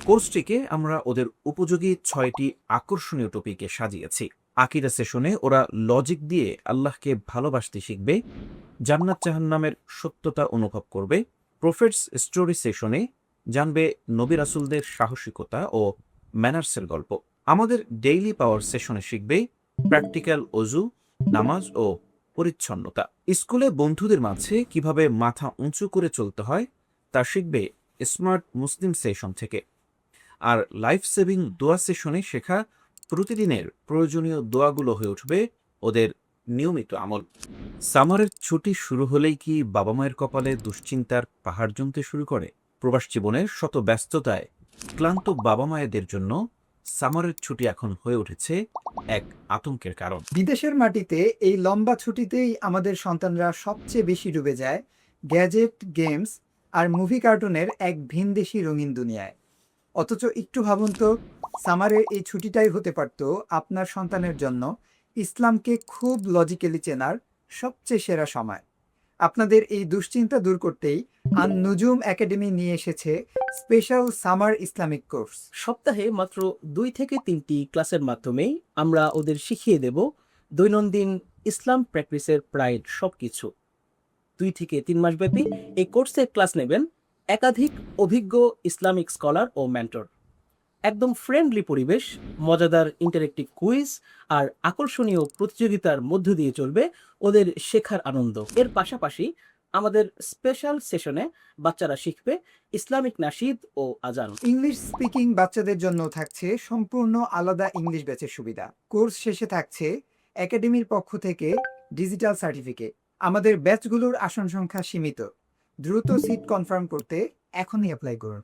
কোর্সটিকে আমরা ওদের উপযোগী ৬টি আকর্ষণীয় টপিকে সাজিয়েছি। আকিদা সেশনে ওরা লজিক দিয়ে আল্লাহকে ভালোবাসতে শিখবে, জান্নাত জাহান্নামের সত্যতা অনুভব করবে। প্রফেটস স্টোরি সেশনে জানবে নবী রাসূলদের সাহসিকতা ও ম্যানার্সের গল্প। আমাদের ডেইলি পাওয়ার সেশনে শিখবে প্র্যাকটিক্যাল অজু, নামাজ ও পরিচ্ছন্নতা। স্কুলে বন্ধুদের মাঝে কিভাবে মাথা উঁচু করে চলতে হয় তা শিখবে স্মার্ট মুসলিম সেশন থেকে। আর লাইফ সেভিং দোয়া সেশনে শেখা প্রতিদিনের প্রয়োজনীয় দোয়াগুলো হয়ে উঠবে ওদের নিয়মিত আমল। সামারের ছুটি শুরু হলেই কি বাবা মায়ের কপালে দুশ্চিন্তার পাহাড় জমতে শুরু করে? প্রবাস জীবনের শত ব্যস্ততায় ক্লান্ত বাবা মায়েদের জন্য সামারের ছুটি এখন হয়ে উঠেছে এক আতঙ্কের কারণ। বিদেশের মাটিতে এই লম্বা ছুটিতেই আমাদের সন্তানরা সবচেয়ে বেশি ডুবে যায় গ্যাজেট, গেমস আর মুভি কার্টুনের এক ভিনদেশি রঙিন দুনিয়ায়। অথচ একটু ভাবুন তো, সামারের এই ছুটিটাই হতে পারত আপনার সন্তানের জন্য ইসলামকে খুব লজিক্যালি চেনার সবচেয়ে সেরা সময়। আপনাদের এই দুশ্চিন্তা দূর করতেই আন নুজুম একাডেমি নিয়ে এসেছে স্পেশাল সামার ইসলামিক কোর্স। সপ্তাহে মাত্র 2 থেকে 3টি ক্লাসের মাধ্যমেই আমরা ওদের শিখিয়ে দেব দৈনন্দিন ইসলাম প্র্যাকটিসের প্রায় সবকিছু। 2 থেকে 3 মাসব্যাপী এই কোর্সের ক্লাস নেবেন একাধিক অভিজ্ঞ ইসলামিক স্কলার ও মেন্টর। একদম ফ্রেন্ডলি পরিবেশ, মজাদার ইন্টারেক্টিভ কুইজ আর আকর্ষণীয় প্রতিযোগিতার মধ্য দিয়ে চলবে ওদের শেখার আনন্দ। এর পাশাপাশি আমাদের স্পেশাল সেশনে বাচ্চারা শিখবে ইসলামিক নাশিদ ও আজান। ইংলিশ স্পিকিং বাচ্চাদের জন্য থাকছে সম্পূর্ণ আলাদা ইংলিশ ব্যাচের সুবিধা। কোর্স শেষে থাকছে একাডেমির পক্ষ থেকে ডিজিটাল সার্টিফিকেট। আমাদের ব্যাচগুলোর আসন সংখ্যা সীমিত। দ্রুত সিট কনফার্ম করতে এখনই অ্যাপ্লাই করুন।